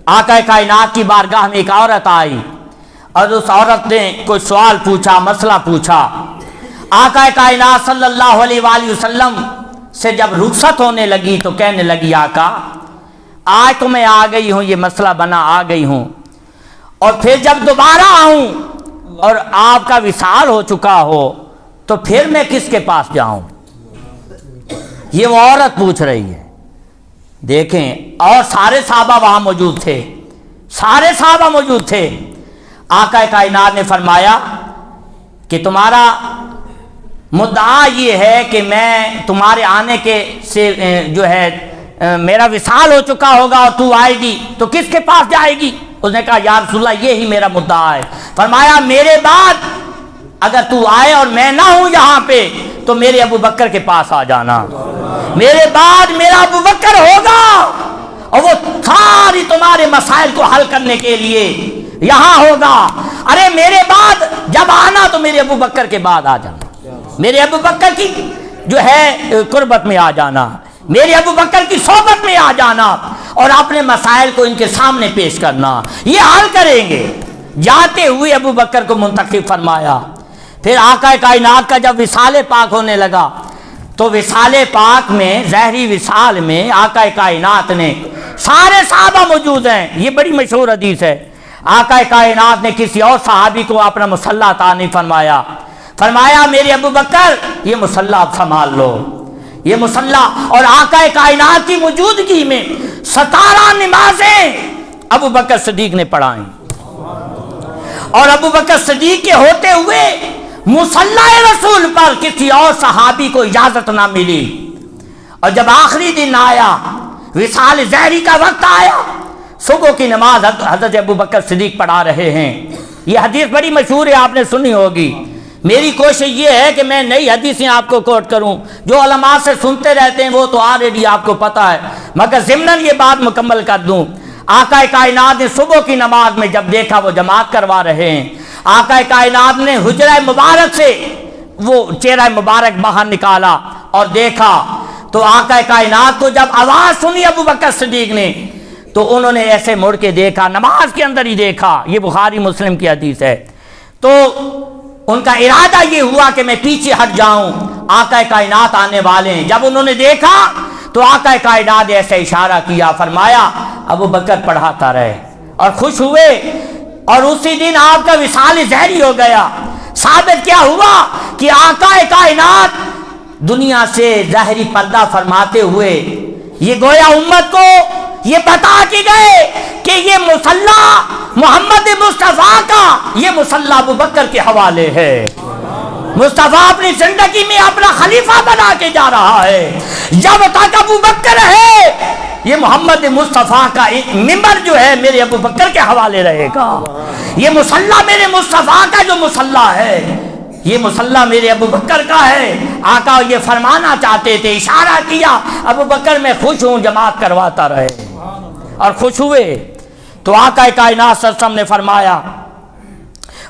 आका कायनात की बारगाह में एक औरत आई और उस औरत ने कोई सवाल पूछा, मसला पूछा। आका कायनात सल्लल्लाहु अलैहि वसल्लम से जब रुखसत होने लगी तो कहने लगी, आका आज तो मैं आ गई हूँ, ये मसला बना आ गई हूँ, और फिर जब दोबारा आऊँ और आपका विसाल हो चुका हो तो फिर मैं किसके पास जाऊँ? ये वो औरत पूछ रही है। देखें, और सारे सहाबा वहाँ मौजूद थे, सारे सहाबा मौजूद थे। आका कायनात ने फरमाया कि तुम्हारा मुद्दा ये है कि मैं तुम्हारे आने के से जो है मेरा विसाल हो चुका होगा और तू आएगी तो किसके पास जाएगी? उसने कहा, या रसूलल्लाह यही मेरा मुद्दा है। फरमाया, मेरे बाद अगर तू आए और मैं ना हूं यहाँ पे तो मेरे अबू बकर के पास आ जाना। मेरे बाद मेरा अबू बकर होगा और वो सारी तुम्हारे मसाइल को हल करने के लिए यहाँ होगा। अरे मेरे बाद जब आना तो मेरे अबू बकर के बाद आ जाना, मेरे अबू बकर की जो है कुर्बत में आ जाना, मेरे अबू बकर की सोबत में आ जाना और अपने मसाइल को इनके सामने पेश करना, ये हल करेंगे। जाते हुए अबू बकर को मुंतखब फरमाया। फिर आका कायनात का जब विसाले पाक होने लगा तो विसाले पाक में, ज़हरी विसाल में आका कायनात ने, सारे सहाबा मौजूद हैं, ये बड़ी मशहूर हदीस है, आका कायनात ने किसी और सहाबी को अपना मुसल्ला अता नहीं फरमाया। फरमाया, मेरे अबू बकर ये मुसल्ला आप संभाल लो, ये मुसल्ला। और आका कायनात की मौजूदगी में 17 नमाजें अबू बकर सिद्दीक ने पढ़ाई और अबू बकर सिद्दीक के होते हुए मुसल्ला रसूल पर किसी और सहाबी को इजाजत ना मिली। और जब आखिरी दिन आया, विसाल ज़हरी का वक्त आया, सुबह की नमाज हज़रत अबू बकर सिद्दीक पढ़ा रहे हैं। ये हदीस बड़ी मशहूर है, आपने सुनी होगी। मेरी कोशिश ये है कि मैं नई हदीसें आपको कोट करूं, जो उलमा से सुनते रहते हैं वो तो ऑलरेडी आपको पता है, मगर ज़िम्नन ये बात मुकम्मल कर दूं। आका कायनात ने सुबह की नमाज में जब देखा वो जमात करवा रहे हैं, आका कायनात ने हुजरा मुबारक से वो चेहरा मुबारक बाहर निकाला और देखा तो आका कायनात को जब आवाज़ सुनी अबू बकर सिद्दीक ने तो उन्होंने ऐसे मुड़ के देखा, नमाज के अंदर ही देखा। ये बुखारी मुस्लिम की हदीस है। तो उनका इरादा ये हुआ कि मैं पीछे हट जाऊं, आका कायनात आने वाले हैं। जब उन्होंने देखा तो आका कायनात ऐसे इशारा किया, फरमाया अबू बकर पढ़ाता रहे, और खुश हुए। और उसी दिन आपका विसाल ज़हरी हो गया। साबित क्या हुआ कि आका कायनात दुनिया से ज़हरी पर्दा फरमाते हुए ये गोया उम्मत को ये बता के गए कि ये मुसल्ला मोहम्मद मुस्तफ़ा का, ये मुसल्ला अबू बकर के हवाले है। मुस्तफ़ा अपनी जिंदगी में अपना खलीफा बना के जा रहा है। जब तक अबू बकर है ये मोहम्मद मुस्तफ़ा का मिंबर जो है मेरे अबू बकर के हवाले रहेगा। ये मुसल्ला मेरे मुस्तफ़ा का जो मुसल्ला है, ये मुसल्ला मेरे अबू बकर का है। आका ये फरमाना चाहते थे, इशारा किया, अबू बकर मैं खुश हूँ, जमात करवाता रहे, और खुश हुए। तो आका कायनात सल्लल्लाहु ने फरमाया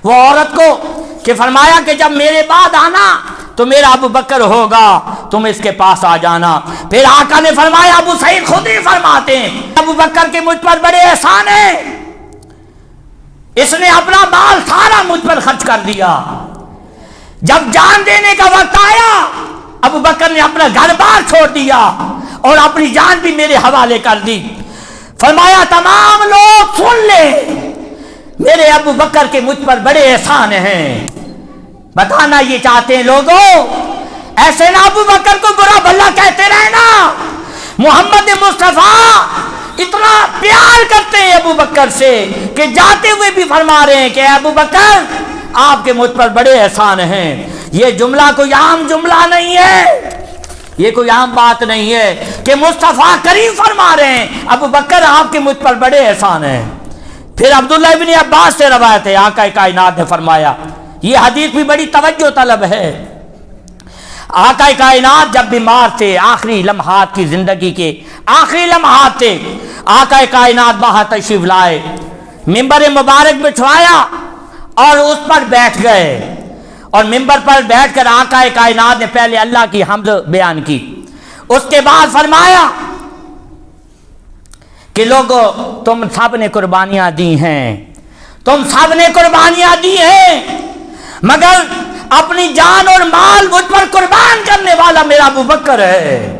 वो औरत को कि फरमाया कि जब मेरे बाद आना तो मेरा अबू बकर होगा, तुम इसके पास आ जाना। फिर आका ने फरमाया, अबू सईद खुद ही फरमाते हैं, अबू बकर के मुझ पर बड़े एहसान है, इसने अपना माल सारा मुझ पर खर्च कर दिया। जब जान देने का वक्त आया अबू बकर ने अपना घर बार छोड़ दिया और अपनी जान भी मेरे हवाले कर दी। फरमाया, तमाम लोग सुन ले, मेरे अबू बकर के मुझ पर बड़े एहसान हैं। बताना ये चाहते हैं लोगों, ऐसे ना अबू बकर को बुरा भला कहते रहना। मोहम्मद मुस्तफ़ा इतना प्यार करते हैं अबू बकर से कि जाते हुए भी फरमा रहे हैं कि अबू बकर आपके मुझ पर बड़े एहसान हैं। ये जुमला कोई आम जुमला नहीं है, ये कोई आम बात नहीं है कि मुस्तफ़ा करीम फरमा रहे हैं अबू बकर आपके मुझ पर बड़े एहसान हैं। फिर अब्दुल्लाह इब्न अब्बास से रवायत है, आका कायनात ने फरमाया, ये हदीस भी बड़ी तवज्जो तलब है। आका कायनात जब बीमार थे, आखिरी लम्हात की जिंदगी के आखिरी लम्हात थे, आका कायनात बाहर तशरीफ लाए, मिंबर मुबारक बिछवाया और उस पर बैठ गए। और मिंबर पर बैठकर आका कायनात ने पहले अल्लाह की हम्द बयान की, उसके बाद फरमाया کہ لوگوں تم سب نے قربانیاں دی ہیں، تم سب نے قربانیاں دی ہیں، مگر اپنی جان اور مال مجھ پر قربان کرنے والا میرا ابو بکر ہے،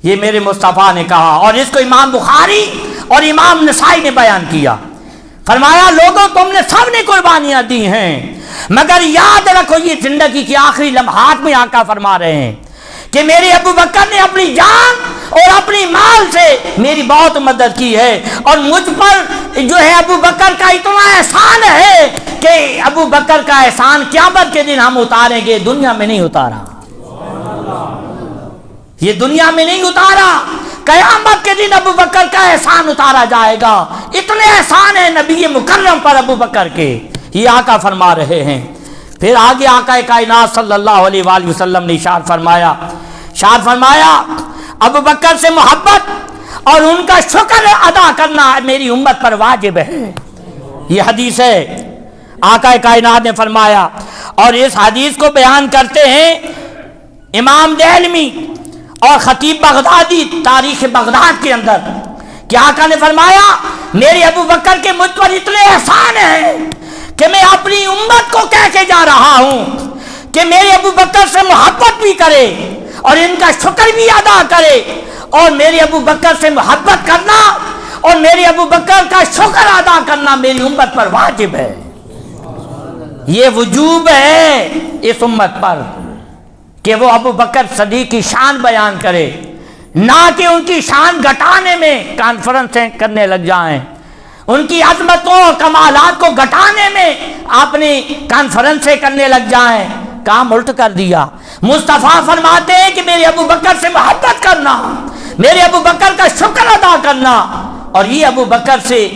یہ میرے مصطفیٰ نے کہا۔ اور اس کو امام بخاری اور امام نسائی نے بیان کیا، فرمایا لوگوں تم نے سب نے قربانیاں دی ہیں، مگر یاد رکھو یہ زندگی کی آخری لمحات میں آقا فرما رہے ہیں کہ میرے ابو بکر نے اپنی جان اور اپنی مال سے میری بہت مدد کی ہے، اور مجھ پر جو ہے ابو بکر کا اتنا احسان ہے کہ ابو بکر کا احسان قیامت کے دن ہم اتاریں گے، دنیا میں نہیں اتارا، یہ دنیا میں نہیں اتارا، قیامت کے دن ابو بکر کا احسان اتارا جائے گا۔ اتنے احسان ہیں نبی مکرم پر ابو بکر کے، یہ آقا فرما رہے ہیں۔ پھر آگے آقا کائنات صلی اللہ علیہ وآلہ وسلم نے ارشاد فرمایا ابو بکر سے محبت اور ان کا شکر ادا کرنا میری امت پر واجب ہے، یہ حدیث ہے، آقا کائنات نے فرمایا۔ اور اس حدیث کو بیان کرتے ہیں امام دہلوی اور خطیب بغدادی تاریخ بغداد کے اندر کہ آقا نے فرمایا میرے ابو بکر کے مجھ پر اتنے احسان ہیں کہ میں اپنی امت کو کہہ کے جا رہا ہوں کہ میرے ابو بکر سے محبت بھی کرے اور ان کا شکر بھی ادا کرے، اور میرے ابو بکر سے محبت کرنا اور میرے ابو بکر کا شکر ادا کرنا میری امت پر واجب ہے، یہ وجوب ہے اس امت پر کہ وہ ابو بکر صدیق کی شان بیان کرے، نہ کہ ان کی شان گھٹانے میں کانفرنسیں کرنے لگ جائیں، ان کی عظمتوں اور کمالات کو گھٹانے میں اپنی کانفرنسیں کرنے لگ جائیں، کام الٹ کر دیا۔ مصطفیٰ فرماتے ہیں کہ میرے ابو بکر سے محبت کرنا، میرے ابو بکر کا شکر ادا کرنا، اور یہ ابو بکر سے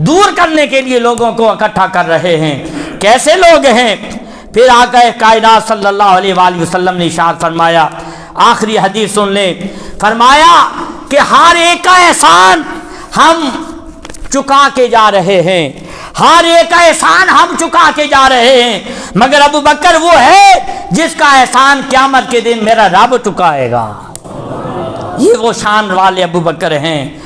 دور کرنے کے لیے لوگوں کو اکٹھا کر رہے ہیں۔ کیسے لوگ ہیں؟ پھر آقا کائنات صلی اللہ علیہ وآلہ وسلم نے ارشاد فرمایا، آخری حدیث سن لیں، فرمایا کہ ہر ایک کا احسان ہم چکا کے جا رہے ہیں، ہر ایک کا احسان ہم چکا کے جا رہے ہیں، مگر ابو بکر وہ ہے جس کا احسان قیامت کے دن میرا رب چکائے گا، یہ وہ شان والے ابو بکر ہیں۔